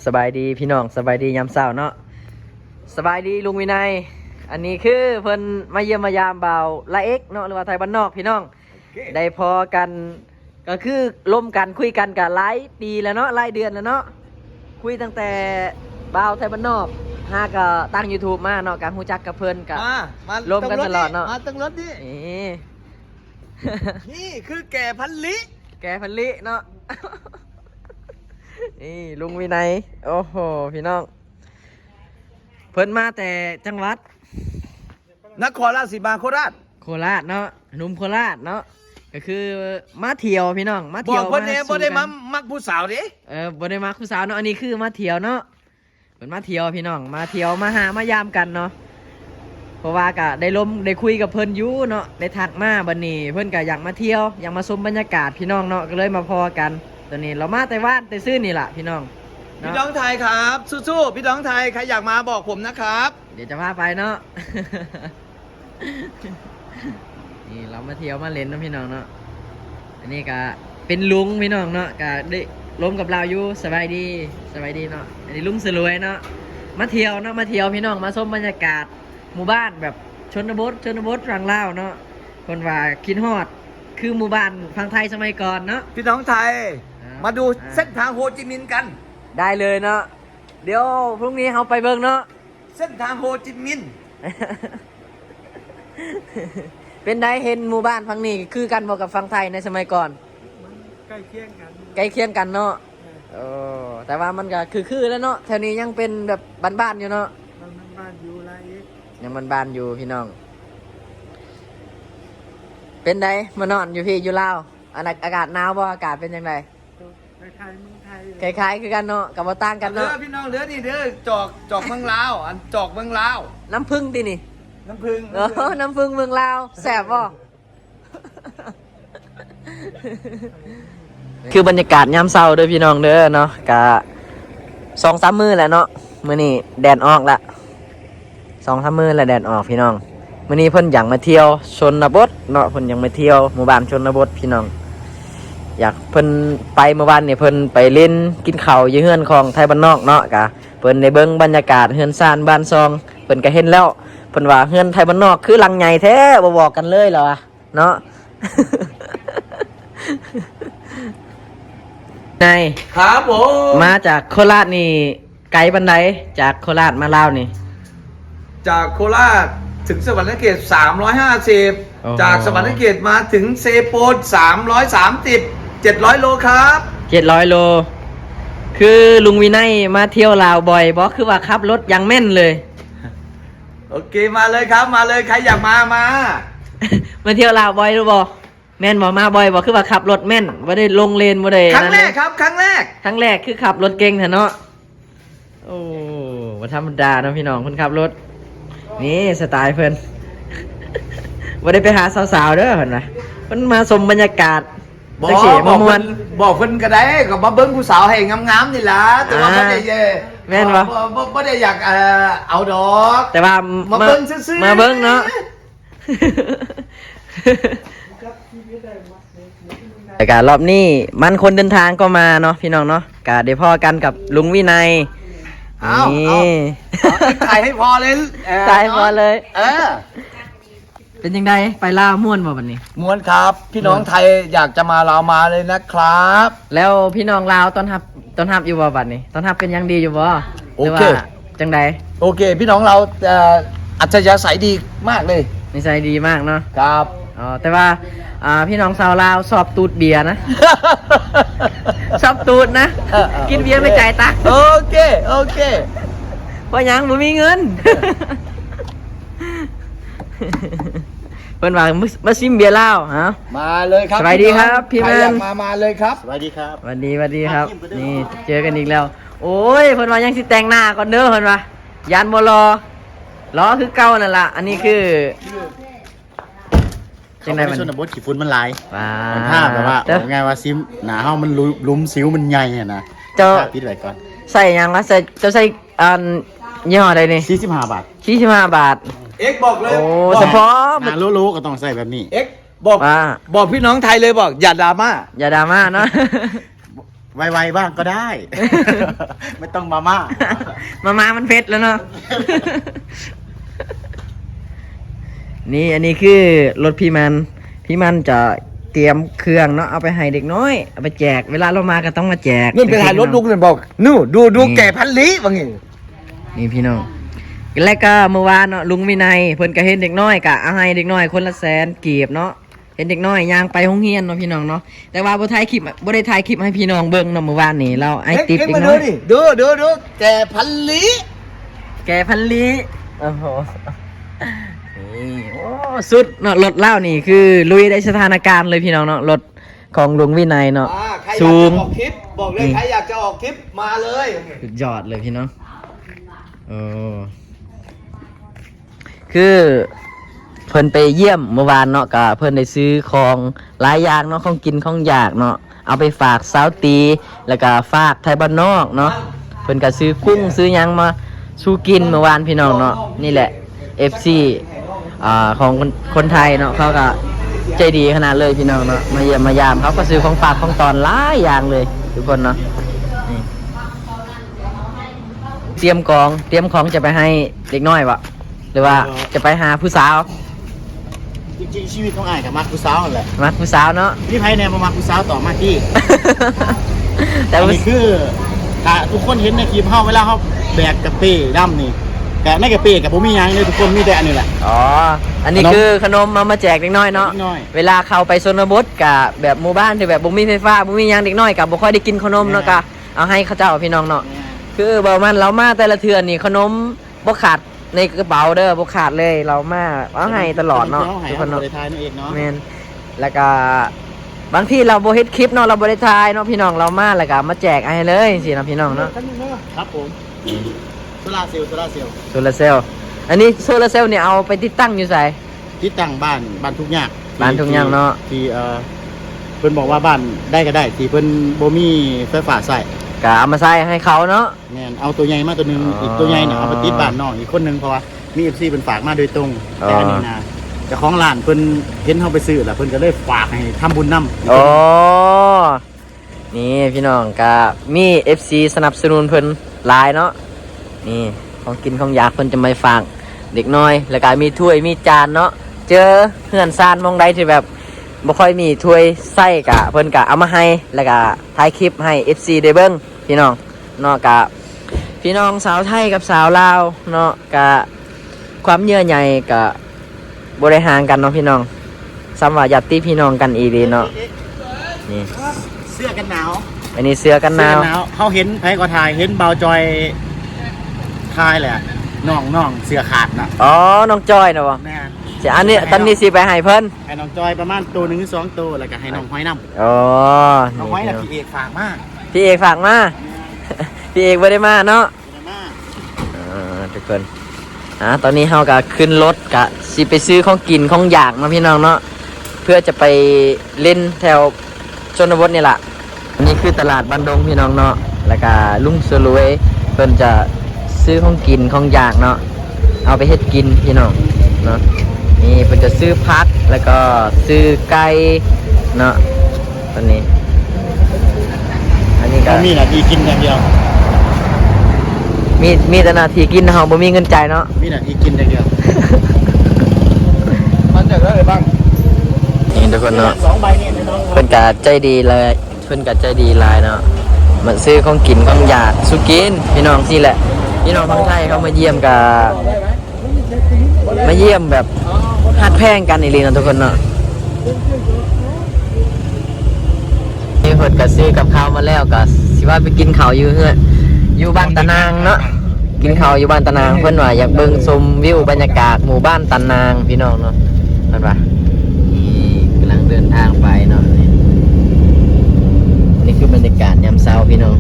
สบายดีพี่น้องสบายดียามเช้าเนาะสบายดีลุงวินัยอันนี้คือเพิ่นมาเยี่ยมมายามบ่าวละเอ็กเนาะหรือว่าไทยบ้านนอกพี่น้องได้พอกันก็คือร่วมกันคุยกันกับหลายปีแล้วเนาะหลายเดือนแล้วเนาะคุยตั้งแต่บ่าวไทยบ้านนอกฮาก็ตั้ง YouTube มาเนาะการฮู้จักกับเพิ่นก็ร่วมกันตลอดเนาะมาตั้งรถนี่ นี่คือแก่พันลิแกพันลิเนาะ นี่ลุงวินัยโอ้โหพี่น้องเพิ่นมาแต่จังหวัดนครราชสีมาโคราชโคราชเนาะหนุ่มโคราชเนาะก็คือมาเที่ยวพี่น้องมาบเที่ยวอกคนนี้บ่ได้มามักผู้สาวดิบ่ได้มาคู่สาวเนาะอันนี้คือมาเที่ยวเนาะเพิ่นมาเที่ยวพี่น้องมาเที่ยวมาหามายามกันเนาะเพราะว่าก็ได้ล้มได้คุยกับเพิ่นอยู่เนาะได้ทักมาบัดนี้เพิ่นก็อยากมาเที่ยวอยากมาชมบรรยากาศพี่น้องเนาะก็เลยมาพอกันตอนนี้เรามาแต่ว่านแต่ซื่อนี่ล่ะพี่น้องพี่น้องไทยครับสู้ๆพี่น้องไทยใครอยากมาบอกผมนะครับเดี๋ยวจะพาไปเนาะ นี่เรามาเที่ยวมาเล่นนะพี่น้องเนาะอันนี้ก็เป็นลุงพี่น้องเนาะก็ได้ล้มกับเราอยู่สบายดีเนาะอันนี้ลุงสรวยเนาะมาเที่ยวเนาะมาเที่ยวพี่น้องมาชมบรรยากาศหมู่บ้านแบบชนบทฝั่งลาวเนาะคนว่าคิดฮอดคือหมู่บ้านฝั่งไทยสมัยก่อนเนาะพี่น้องไทยมาดูเส้นทางโฮจิมินห์กันได้เลยเนาะเดี๋ยวพรุ่งนี้เราไปเบิ่งเนาะเส้นทางโฮจิมินห์ เป็นได้เห็นหมู่บ้านฝั่งนี้คือกันบอกกับฝั่งไทยในสมัยก่อนใกล้เคียงกันเนาะแต่ว่ามันก็คือแล้วเนาะแถวนี้ยังเป็นแบบบ้านๆอยู่เนาะบ้านอยู่ไรยังบ้านอยู่พี่น้องเป็นไดมานอนอยู่พี่อยู่ลาวอากาศหนาวบ่อากาศเป็นยังไงคล้ายๆเมืองไทยคล้ายๆคือกันเนาะกับว่าต่างกันเนาะพี่น้องเด้อนี่เด้อจอกเมืองลาวอันจอกเมืองลาวน้ำผึ้งตินี่น้ำผึ้งน้ำผึ้งเมืองลาวแซ่บบ่คือบรรยากาศยามเช้าเด้อพี่น้องเด้อเนาะกะ2-3 มื้อแล้วเนาะมื้อนี้แดดออกละ2-3 มื้อแล้วแดดออกพี่น้องมื้อนี้เพิ่นอยากมาเที่ยวชนบทเนาะเพิ่นอยากมาเที่ยวหมู่บ้านชนบทพี่น้องอยากเพิ่นไปเมื่อวานนี่เพิ่นไปเล่นกินข้าวอยู่เฮือนของไทยบ้านนอกเนาะกะเพิ่นได้เบิ่งบรรยากาศเฮือนซ่านบ้านซองเพิ่นก็เห็นแล้วเพิ่นว่าเฮือนไทยบ้านนอกคือหลังใหญ่แท้บ่บอกกันเลยเหรอวะเนาะ ไงครับผมมาจากโคราชนี่ไกลบันไดจากโคราชมาลาวนี่จากโคราชถึงสวรรณเขต350จากสวรรณเขตมาถึงเซโปน330 700 โลครับ700 โลคือลุงวินัยมาเที่ยวลาวบ่อยบอกคือว่าขับรถยังแม่นเลยโอเคมาเลยครับมาเลยใครอยากมา มาเที่ยวลาวบ่อยหรือบ่แม่นบ่มาบ่อยบ่คือว่าขับรถแม่นบ่ได้ลงเลนบ่ได้ครั้งแรกครับครั้งแรกคือขับรถเก่งแท้เนาะโอ้บ่ธรรมดาเนาะพี่น้องเพิ่นขับรถนี่สไตล์เพิ่น บ่ได้ไปหาสาวๆเด้อเพิ่นว่าเพิ่นมาชมบรรยากาศบอกเพิ่นก็ได้ก็มาเบิ่งผู้สาวให้งามๆนี่ล่ะแต่ว่าบ่ได้แม่นบ่บ่ได้อยากเอาดอก แต่ว่ามาเบิ่งซื่อๆมาเบิ่งเนาะ แต่การรอบนี้มันคนเดินทางก็มาเนาะพี่น้องเนาะกะได้พอกันกับลุงวินัยนี่ถ่ายให้พอเลยถ่ายพอเลยเป็นยังไงไปลาวม่วนบ่บัดนี้ม่วนครับพี่น้องไทยอยากจะมาลาวมาเลยนะครับแล้วพี่น้องลาวตอนรับอยู่บ่บัดนี้ตอนรับเป็นยังดีอยู่บ่โอเคจังใดโอเคพี่น้องเราอัจฉริยะใสดีมากเลยนิสัยดีมากเนาะครับแต่ว่าพี่น้องชาวลาวชอบตูดเบียร์นะ ชอบตูดนะกินเบียร์ไม่จ่ายตังค์โอเคเพราะยังบ่มีเงิน เพิ่นว่ามาซิมเบียร์ลาวฮะมาเลยครับสวัสดีครับพี่แมนมาเลยครับสวัสดีครับสวัสดีครับนี่เจอกันอีกแล้วโอ้ยเพิ่นว่ายังสิแต่งหน้าก่อนเด้อเพิ่นว่ายานบ่รอคือเก่านั่นล่ะอันนี้คือจังได๋มันชนบทขี้ฝุ่นมันหลายมันภาพแบบว่าเอาง่ายว่าซิมหน้าเฮามันลุมสิวมันใหญ่อ่ะนะเจ้าปิดไว้ก่อนใส่หยังวะใส่ยี่ห้อใดนี่45 บาท45 บาทเอ็กบอกเลยโอ้เฉพาะหน้ารู้ๆก็ต้องใส่แบบนี้เอ็กบอกพี่น้องไทยเลยบอกอย่าดราม่าเนาะ ไวๆบ้างก็ได้ ไม่ต้องมาม่า มามันเผ็ดแล้วเนาะ นี่อันนี้คือรถพี่มันจะเตรียมเครื่องเนาะเอาไปให้เด็กน้อยเอาไปแจกเวลาเรามาก็ต้องมาแจก นู่นไปถ่ายรถลุงเนี่ยบอกนู่นดูแก่พันลี้ว่าไง นี่พี่น้องแล้วก็เมื่อวานเนาะลุงวินัยเพิ่นก็เห็นเด็กน้อยกะเอาให้เด็กน้อยคนละ100,000กีบเนาะเห็นเด็กน้อยย่างไปโรงเรียนเนาะพี่น้องเนาะแต่ว่าบ่ได้ถ่ายคลิปให้พี่น้องเบิ่งเนาะเมื่อวานนี่เราไอ้ติ๊บเด็ก มา น้อย ดูแก่พันลี้ แกพันลีโอ้โหนี่โอ้สุดเนาะรถเล่านี่คือลุยได้สถานการณ์เลยพี่น้องเนาะรถของลุงวินัยเนาะ ใครอยาก ซู จะ ม ออกคลิปบอกเลยใครอยากจะออกคลิปมาเลย สุดยอดเลยพี่น้องโอ้คือเพิ่นไปเยี่ยมเมื่อวานเนาะก็เพิ่นได้ซื้อของหลายอย่างเนาะของกินของอยากเนาะเอาไปฝากสาวตีแล้วก็ฝากไทยบ้านนอกเนาะเพิ่นก็ซื้อกุ้งซื้อหยังมาสู้กินเมื่อวานพี่น้องเนาะนี่แหละ FC ของคนไทยเนาะเขาก็ใจดีขนาดเลยพี่น้องเนาะมาเยี่ยมมายามเขาก็ซื้อของฝากของตอนหลายอย่างเลยทุกคนเนาะนี่เตรียมของจะไปให้เด็กน้อยวะหรือว่าจะไปหาผู้สาว จริงๆชีวิตของอ้ายกับมักผู้สาวนั่นแหละ มาผู้สาวเนาะ พี่ไพ่แนมมามักผู้สาวต่อมาที่ แต่ อัน ว่า นี้คือถ้าทุกคนเห็นในคลิปเฮาเวลาเฮาแบกกระเป้ดำนี่แต่ในกระเป้กับบ่มีหยังเลยทุกคนมีแต่อันนี้แหละ อ๋ออันนี้คือขนมมาแจกเด็กน้อยเนาะ เด็กน้อย เวลาเข้าไปชนบทกับแบบหมู่บ้านที่แบบบ่มีไฟฟ้าบ่มีหยังเด็กน้อยกับบ่ค่อยได้กินขนมเนาะก็เอาให้เขาเจ้าพี่น้องเนาะคือบ่มันเรามาแต่ละเทื่อนี่ขนมบ่ขาดในกระเป๋าเด้อบ่ขาดเลยเรามาเอาให้ตลอดเนาะทุกคนเนาะ ได้ทายนั่นเองเนาะ แม่นแล้วก็บางทีเราบ่เฮ็ดคลิปเนาะเราบ่ได้ถ่ายเนาะพี่น้องเรามาแล้วก็มาแจกให้เลยสิเนาะพี่น้องเนาะ ครับผมโซลาร์เซลล์ โซลาร์เซลล์อันนี้โซลาร์เซลล์เนี่ยเอาไปติดตั้งอยู่ไส ที่ตั้งบ้านทุกอย่าง บ้านทุกอย่างเนาะ ที่เพิ่นบอกว่าบ้านได้ก็ได้ที่เพิ่นบ่มีไฟฟ้าใช้ ก็เอามาใส่ให้เขาเนาะ แม่นเอาตัวใหญ่มาตัวหนึง อ๋ออี อีกตัวใหญ่เนี่ยเอาไปติดบ้านน้องอีกคนหนึงเพราะว่ามี FC เพิ่นฝากมาโดยตรง อ๋อ แต่อันนี้นะเจ้าของร้านเพิ่นเห็นเฮาไปซื้อแล้วเพิ่นก็เลยฝากให้ทำบุญนำ โอ้นี่พี่น้องก็มี FC สนับสนุนเพิ่นหลายเนาะนี่ของกินของอยากเพิ่นจะมาฝากเด็กน้อย แล้วก็มีถ้วยมีจานเนาะเจอเฮือนซานมองใดที่แบบบ่ค่อยมีถ้วยใส่กะเพิ่นกะเอามาให้แล้วก็ถ่ายคลิปให้ FC ได้เบิ่งพี่น้องเนาะกะพี่น้องสาวไทยกับสาวลาวเนาะกะความเยื่อใยกะบ่ได้ห่างกันเนาะพี่น้องซ้ำว่าญาติพี่น้องกันอีหลีเนาะนี่ เสื้อกันหนาว อันนี้เสื้อกันหนาว เขาเห็นไผก็ถ่ายเห็นเบาจอยถ่ายแหละน้องเสื้อขาดน่ะ อ๋อน้องจอยเนาะบ่ แม่ สิอันนี้ตอนนี้สิไปให้เพิ่น ให้น้องจอยประมาณตัวหนึงหรือ2ตัวแล้วก็ให้น้องห้อยนำ อ๋อ น้องห้อยน่ะพี่เอกฝากมา พี่เอกฝากมา พี่เอกบ่ได้มาเนาะ มา ทุกคนตอนนี้เฮาก็ขึ้นรถกะสิไปซื้อของกินของอยากมาพี่น้องเนาะเพื่อจะไปเล่นแถวชนบทนี่แหละอันนี้คือตลาดบ้านดงพี่น้องเนาะแล้วก็ลุงสรวยเพิ่นจะซื้อของกินของอยากเนาะเอาไปเฮ็ดกินพี่น้องเนาะนี่เพิ่นจะซื้อพักแล้วก็ซื้อไก่เนาะตอนนี้อันนี้ก็ เขามีหน้าที่กินอย่างเดียว มีแต่หนาทีกินเฮาบ่มีเงินจ่ายเนาะ มีหน้าที่กินอย่างเดียว มันจะได้อะไรบ้าง นี่ทุกคนเนาะ 2ใบนี่น้อง เพิ่นก็ใจดีเลยเพิ่นก็ใจดีหลายเนาะมันซื้อของกินของอยากสุกินพี่น้องสิแหละพี่น้องทั้งไทยเขามาเยี่ยมกับมาเยี่ยมแบบฮัดแพงกันอีหลีเนาะทุกคนเนาะนี่เพิ่นก็ซื้อกับข้าวมาแล้วก็สิว่าไปกินข้าวอยู่เฮือนอยู่บ้านตะนางเนาะกินข้าวอยู่บ้านตะนางเพิ่นว่าอยากเบิ่งชมวิวบรรยากาศหมู่บ้านตะนางพี่น้องเนาะเพิ่นว่านี่กำลังเดินทางไปเนาะนี่คือบรรยากาศยามเช้าพี่น้อง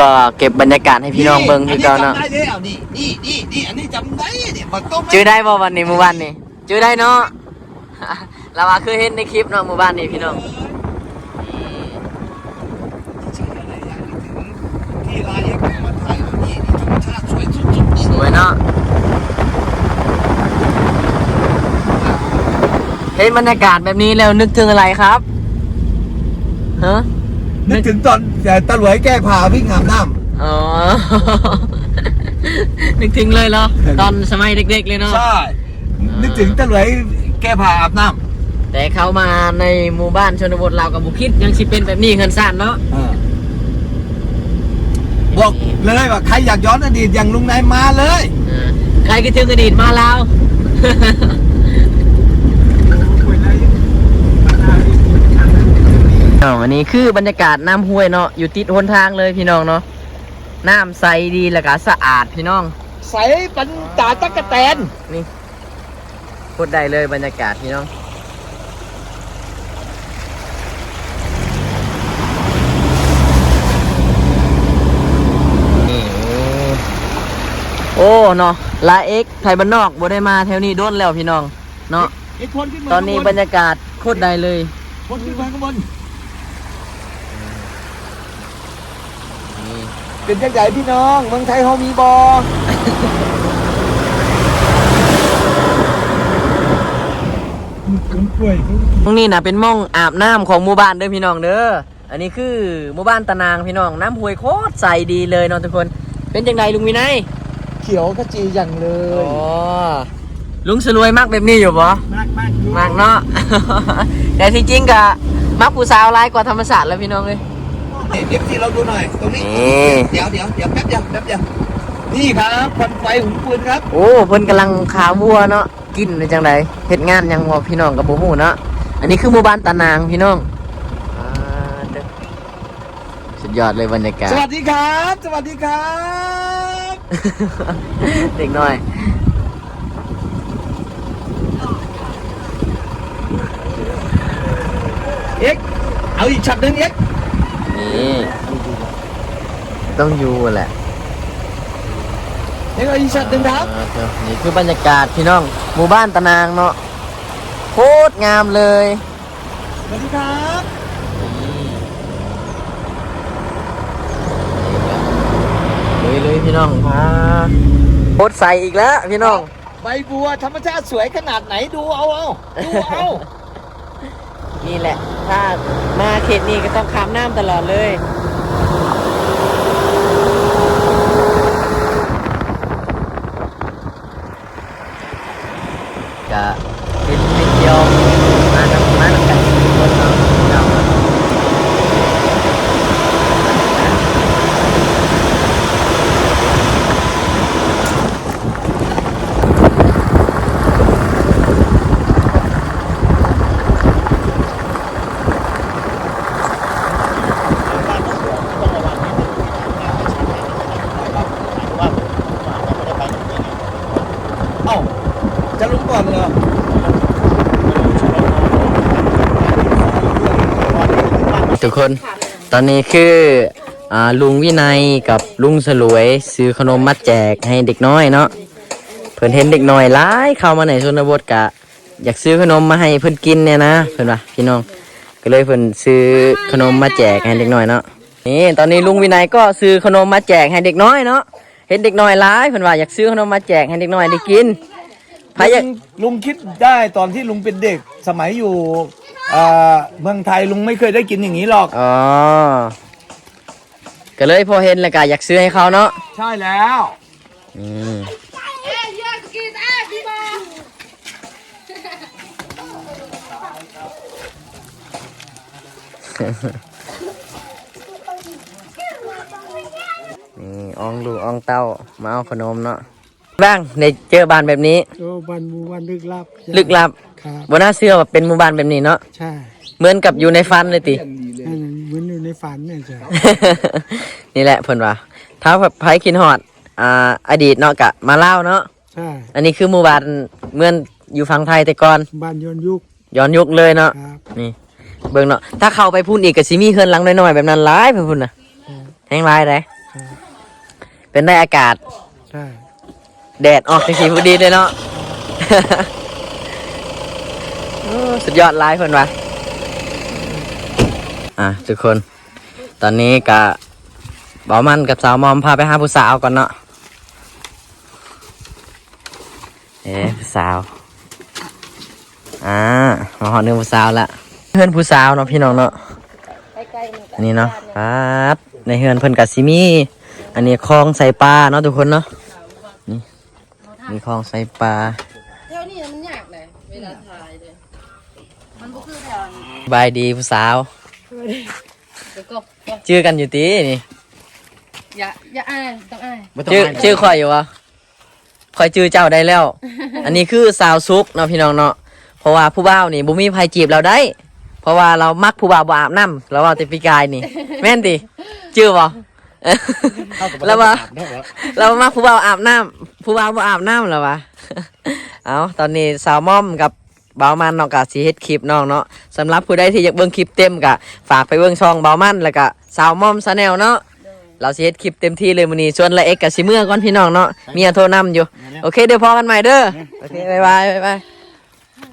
ก็เก็บบรรยากาศให้พี่น้องเบิ่งคือเก่าเนาะ นี่อันนี้จำได้เนี่ยมันต้ม จื้อได้บ่วันนี้หมู่บ้านนี่จื้อได้เนาะ เราว่าคือเห็นในคลิปเนาะหมู่บ้านนี่พี่น้อง ที่ร้านยังมาถ่ายนี่ธรรมชาติสวยสุดๆนี่ สวยเนาะเฮ็ด ห็นบรรยากาศแบบนี้แล้วนึกถึงอะไรครับฮะ นึกถึงตอนตะหลวยแก้ผ้าวิ่งอาบน้ อ๋อ นึกถึงเลยเหรอตอนสมัยเด็กๆเลย ำ เนาะ ใช่นึกถึงตะหลวยแก้ผ้าอาบน้ แต่เขามาในหมู่บ้านชนบทเรากับบุคิดยังสิเป็นแบบนี้เงินซ่านเนาะ ำบอกเลยว่าใครอยากย้อนอดีตอย่างลุงนายมาเลย ใครคิดถึงอดีตมาแล้ว อันนี้คือบรรยากาศน้ำห้วยเนาะอยู่ติดหนทางเลยพี่น้องเนาะน้ำใสดีแล้วก็สะอาดพี่น้อง ใส่ปันตาตะกะแตน นี่พูดได้เลยบรรยากาศพี่น้องนี่โอ้เนาะลาเอ็กไทยบ้านนอกบ่ได้มาแถวนี้โดนแล้วพี่น้องเนาะ ไอ้คนขึ้นมา ตอนนี้บรรยากาศโคตรได้เลย คนขึ้นมาข้างบนเป็นจังใหญ่พี่น้องเมืองไทยเขามีบอ ตรงนี้นะเป็นหม่องอาบน้ำของหมู่บ้านเด้อพี่น้องเด้อ อันนี้คือหมู่บ้านตะนางพี่น้องน้ำห้วยโคตรใสดีเลยเนาะทุกคน เป็นจังไดลุงวินัย เขียวขจีอย่างเล อ๋ ย อลุงสรวยมากแบบนี้อยู่ปะ มากอยู่ มากเนาะ แต่ที่จริงกะมักผู้สาวร้ายกว่าธรรมศาสตร์แล้วพี่น้องเลย เดี๋ยวที่เราดูหน่อยตรงนี้ นี่ เดี๋ยวแป๊บเดียวนี่ครับควันไฟหุงปืนครับ โอ้เพิ่นกำลังขาวัวเนาะกินในจังไดเฮ็ดงานหยังบ่พี่น้องกับบ่ฮู้เนาะอันนี้คือหมู่บ้านตะนางพี่น้องเด้อสุดยอดเลยบรรยากาศ สวัสดีครับ สวัสดีครับ เด็กน้อย เอ็กซ์เอาอีกช็อตหนึงเอ็กซ์ นี่ต้องอยู่แหละ เอ็กซ์เอาอีกช็อตหนึงครับ นี่คือบรรยากาศพี่น้องหมู่บ้านตะนางเนาะโคตรงามเลย สวัสดีครับ เลยพี่น้องโคตรใสอีกแล้วพี่น้อง ใบบัวธรรมชาติสวยขนาดไหนดูเอาดูเอา นี่แหละ ถ้ามาเขตนี้ก็ต้องข้ามน้ำตลอดเลยจะเป็นเที่ยวมาทำกันทุกคนเนาะเราเอ้าจะลงก่อนเหรอ ทุกคนตอนนี้คือลุงวินัยกับลุงสลวยซื้อขนมมาแจกให้เด็กน้อยเนาะเพิ่นเห็นเด็กน้อยหลายเข้ามาในชนบทกะอยากซื้อขนมมาให้เพิ่นกินเนี่ยนะเพิ่นว่าพี่น้องก็เลยเพิ่นซื้อขนมมาแจกให้เด็กน้อยเนาะนี่ตอนนี้ลุงวินัยก็ซื้อขนมมาแจกให้เด็กน้อยเนาะเห็นเด็กน้อยหลายเพิ่นว่าอยากซื้อขนมมาแจกให้เด็กน้อยได้กินใครอยาก ลุงคิดได้ตอนที่ลุงเป็นเด็กสมัยอยู่เมืองไทยลุงไม่เคยได้กินอย่างนี้หรอก อ๋อก็เลยพอเห็นแล้วก็อยากซื้อให้เขาเนาะ ใช่แล้ว อืม นี่อองลูกอองเต้ามาเอาขนมเนาะบ้างในเจอบ้านแบบนี้ โอ้บ้านหมู่บ้านลึกลับ ลึกลับ ครับ บนน่าเชื่อว่าเป็นหมู่บ้านแบบนี้เนาะ ใช่ เหมือนกับอยู่ในฝันเลยติ นั่นเหมือนอยู่ในฝันเนี่ยจ้ะ นี่แหละเพิ่นว่าถ้าไผคิดฮอดอดีตเนาะกะมาเล่าเนาะ ใช่ อันนี้คือหมู่บ้านเหมือนอยู่ฝั่งไทยแต่ก่อน บ้านย้อนยุค ย้อนยุคเลยเนาะ ครับ นี่เบิ่งเนาะถ้าเข้าไปพูนอีกก็สิมีเฮือนหลังน้อยๆแบบนั้นหลายเพิ่นพุ่นน่ะแห้งหลายเลย ครับ เป็นได้อากาศ ใช่ แดดออกจังซี่พอดีเลยเนาะ โอ้สุดยอดหลายเพิ่นว่ะทุกคน ตอนนี้ก็บ่าวมันกับสาวมอมพาไปหาผู้สาวก่อนเนาะผู้สาว มาหอดเนื้อผู้สาวละเพื่อนผู้สาวเนาะพี่น้องเนาะอันนี้เนาะครับในเฮือนเพิ่นกับซิมีอันนี้คลองใส่ปลาเนาะทุกคนเนาะนี่มีคลองใส่ปลา แถวนี้มันยากเลยเวลาถ่ายเลยมันบ่คือแถวนี้ บายดีผู้สาว เดี๋ยวก็ ชื่อกันอยู่ตีนี่ อย่าอายต้องอาย บ่ต้อง ชื่อข่อยอยู่วะข่อยชื่อเจ้าได้แล้ว อันนี้คือสาวซุกเนาะพี่น้องเนาะเพราะว่าผู้บ่าวนี่บ่มีไผจีบเราได้ เพราะว่าเรามักผู้บ่าวบ่อาบน้ำเราเอาแต่ปีกายนี่ แม่นติชื่อบ่ แล้วว่าเรามักผู้บ่าวอาบน้ำผู้บ่าวบ่อาบน้ำแล้ววะ เอาตอนนี้สาวม่อมกับบ่าวมันเนาะก็สิเฮ็ดคลิปน้องเนาะสำหรับผู้ใดที่อยากเบิ่งคลิปเต็มก็ฝากไปเบิ่งช่องบ่าวมันแล้วก็สาวม่อมชาแนลเนาะเราสิเฮ็ดคลิปเต็มที่เลยมื้อนี้ส่วนละเอ็กก็สิเมื่อก่อนพี่น้องเนาะเมียโทรนำอยู่โอเคเดี๋ยวพอกันใหม่เด้อโอเคบ๊ายบาย